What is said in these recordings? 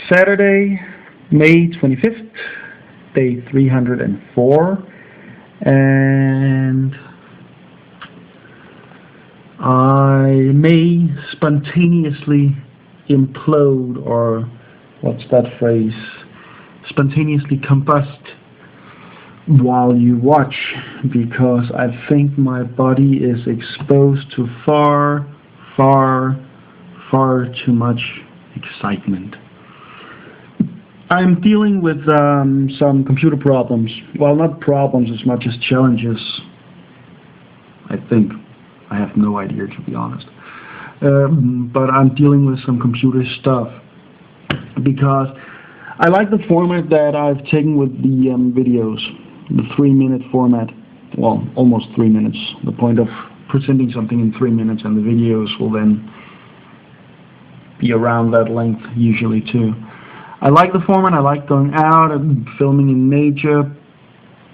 Saturday, May 25th, day 304, and I may spontaneously implode, or what's that phrase, spontaneously combust while you watch, because I think my body is exposed to far too much excitement. I'm dealing with some computer problems. Well, not problems as much as challenges, I think. I have no idea, to be honest. But I'm dealing with some computer stuff, because I like the format that I've taken with the videos, the 3-minute format. Well, almost 3 minutes. The point of presenting something in 3 minutes, and the videos will then be around that length usually too. I like the format. I like going out and filming in nature,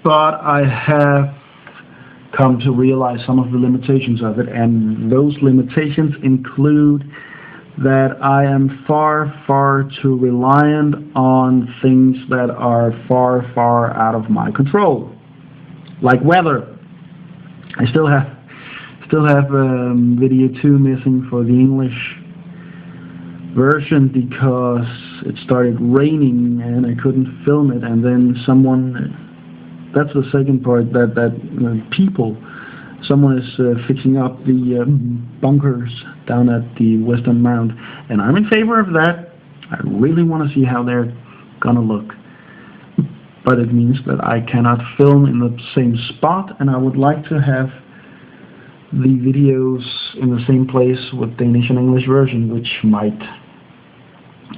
but I have come to realize some of the limitations of it, and those limitations include that I am far too reliant on things that are far out of my control, like weather. I still have video 2 missing for the English version because it started raining and I couldn't film it, and then that's the second part, someone is fixing up the bunkers down at the Western Mount, and I'm in favor of that. I really want to see how they're gonna look, but it means that I cannot film in the same spot, and I would like to have the videos in the same place with Danish and English version, which might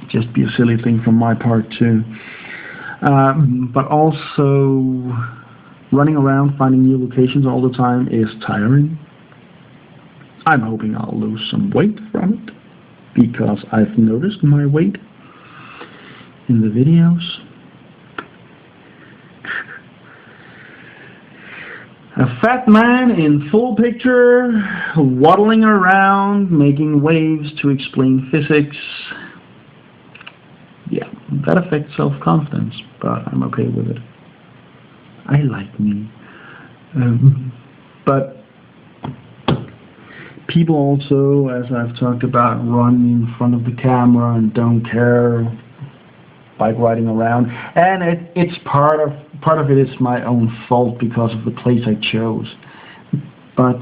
just be a silly thing from my part too. But also, running around finding new locations all the time is tiring. I'm hoping I'll lose some weight from it, because I've noticed my weight in the videos. A fat man in full picture, waddling around, making waves to explain physics. Yeah, that affects self-confidence, but I'm okay with it. I like me. But people also, as I've talked about, run in front of the camera and don't care, bike riding around, and it's part of it is my own fault because of the place I chose. But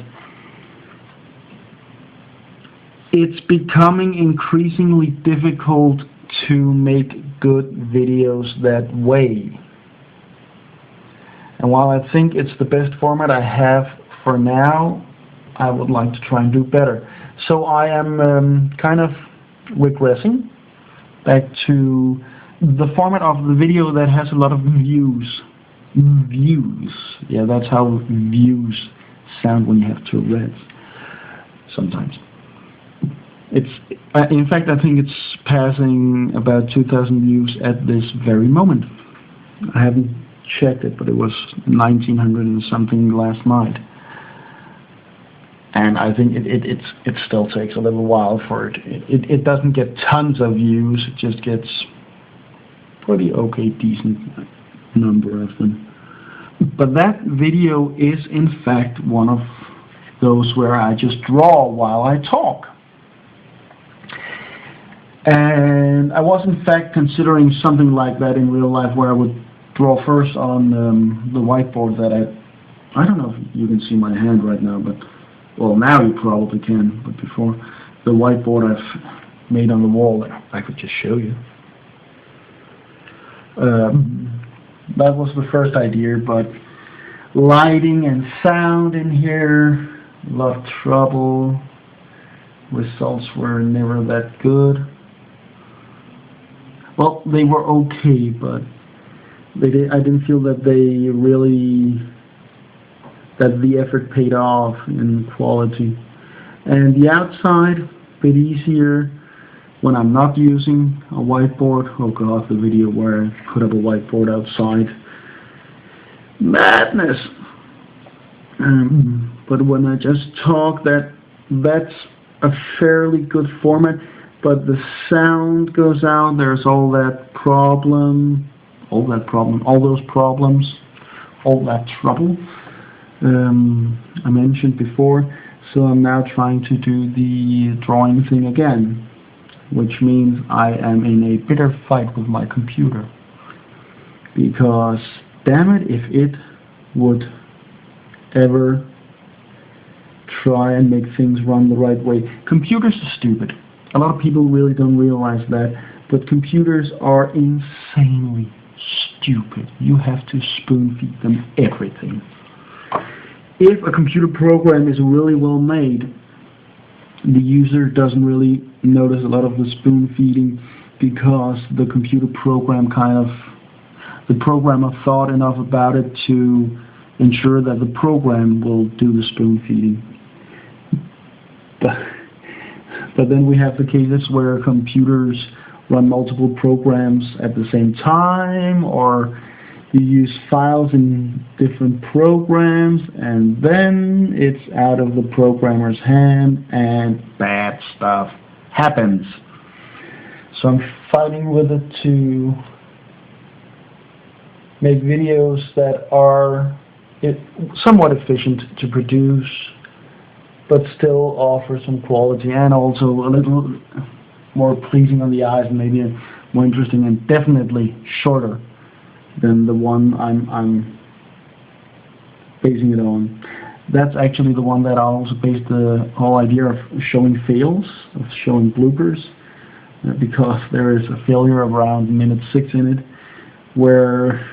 it's becoming increasingly difficult to make good videos that way. And while I think it's the best format I have for now, I would like to try and do better. So I am kind of regressing back to the format of the video that has a lot of views. Yeah, that's how views sound when you have 2 reds sometimes. In fact, I think it's passing about 2,000 views at this very moment. I haven't checked it, but it was 1,900 and something last night. And I think it still takes a little while for it. It doesn't get tons of views. It just gets pretty okay, decent number of them. But that video is in fact one of those where I just draw while I talk. And I was in fact considering something like that in real life, where I would draw first on the whiteboard that I don't know if you can see my hand right now, but well, now you probably can, but before, the whiteboard I've made on the wall, I could just show you. That was the first idea, but lighting and sound in here, a lot of trouble. Results were never that good. Well, they were okay, but I didn't feel that the effort paid off in quality. And the outside, a bit easier when I'm not using a whiteboard. Oh god, the video where I put up a whiteboard outside. Madness! But when I just talk, that's a fairly good format. but the sound goes out. There's all those problems, all that trouble I mentioned before. So I'm now trying to do the drawing thing again, which means I am in a bitter fight with my computer. Because, damn it, if it would ever try and make things run the right way. Computers are stupid. A lot of people really don't realize that, but computers are insanely stupid. You have to spoon feed them everything. If a computer program is really well made, the user doesn't really notice a lot of the spoon feeding, because the computer program the programmer thought enough about it to ensure that the program will do the spoon feeding. But then we have the cases where computers run multiple programs at the same time, or you use files in different programs, and then it's out of the programmer's hand and bad stuff happens. So I'm fighting with it to make videos that are somewhat efficient to produce, but still offer some quality, and also a little more pleasing on the eyes, and maybe more interesting, and definitely shorter than the one I'm basing it on. That's actually the one that I also based the whole idea of showing fails, of showing bloopers, because there is a failure around minute 6 in it, where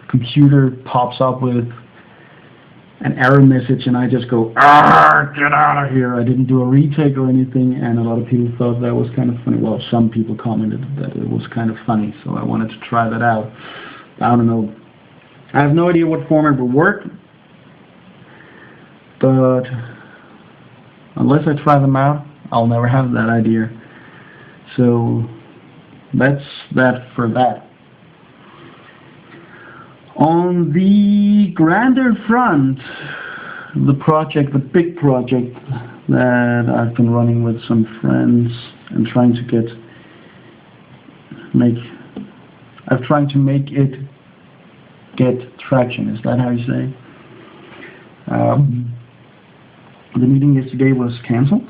computer pops up with an error message, and I just go, get out of here. I didn't do a retake or anything, and a lot of people thought that was kind of funny. Well, some people commented that it was kind of funny, so I wanted to try that out. I don't know. I have no idea what format will work, but unless I try them out, I'll never have that idea. So that's that for that. On the grander front, the big project that I've been running with some friends and trying to make it get traction. Is that how you say? The meeting yesterday was cancelled,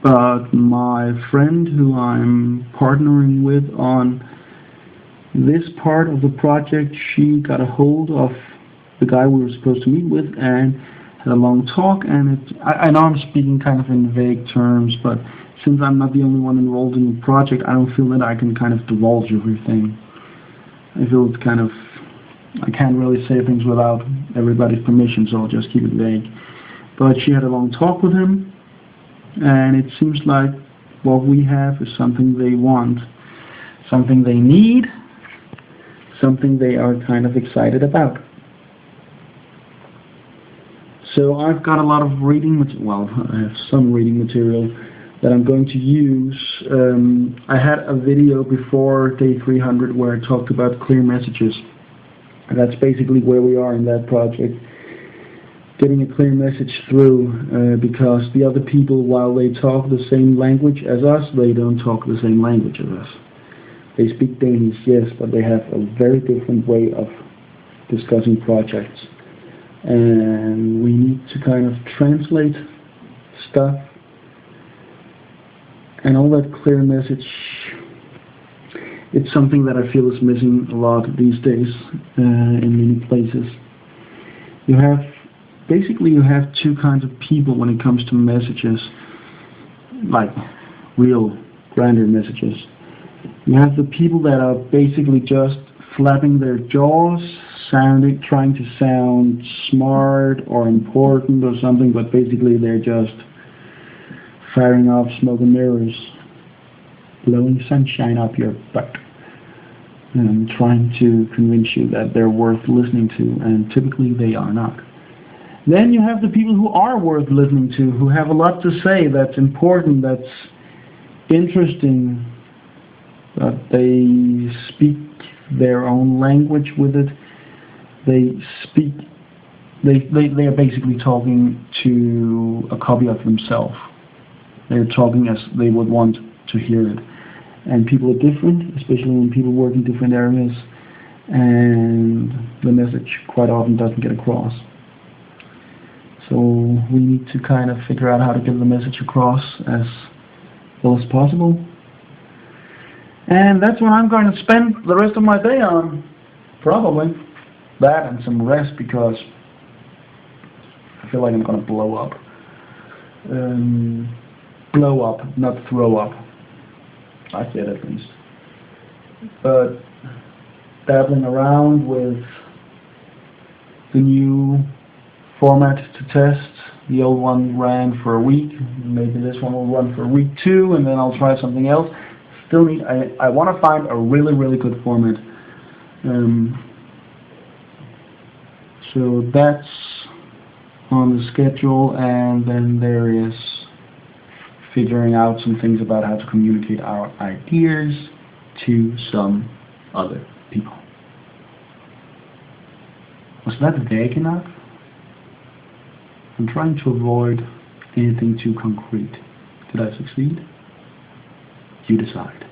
but my friend who I'm partnering with on this part of the project, she got a hold of the guy we were supposed to meet with and had a long talk, and I know I'm speaking kind of in vague terms, but since I'm not the only one enrolled in the project, I don't feel that I can kind of divulge everything. I feel it's kind of, I can't really say things without everybody's permission, so I'll just keep it vague. But she had a long talk with him, and it seems like what we have is something they want, something they need, something they are kind of excited about. So I've got a lot of reading material, well, I have some reading material that I'm going to use. I had a video before day 300 where I talked about clear messages. And that's basically where we are in that project. Getting a clear message through, because the other people, while they talk the same language as us, they don't talk the same language as us. They speak Danish, yes, but they have a very different way of discussing projects. And we need to kind of translate stuff. And all that clear message, it's something that I feel is missing a lot these days in many places. You have two kinds of people when it comes to messages, like real grander messages. You have the people that are basically just flapping their jaws, trying to sound smart or important or something, but basically they're just firing off smoke and mirrors, blowing sunshine up your butt, and trying to convince you that they're worth listening to, and typically they are not. Then you have the people who are worth listening to, who have a lot to say that's important, that's interesting, but they speak their own language with it. They are basically talking to a copy of themselves. They're talking as they would want to hear it. And people are different, especially when people work in different areas, and the message quite often doesn't get across. So we need to kind of figure out how to get the message across as well as possible. And that's what I'm going to spend the rest of my day on. Probably that and some rest, because I feel like I'm going to blow up. Blow up, not throw up. I said at least. But dabbling around with the new format to test. The old one ran for a week. Maybe this one will run for a week too, and then I'll try something else. Still need. I want to find a really good format. So that's on the schedule, and then there is figuring out some things about how to communicate our ideas to some other people. Was that vague enough? I'm trying to avoid anything too concrete. Did I succeed? You decide.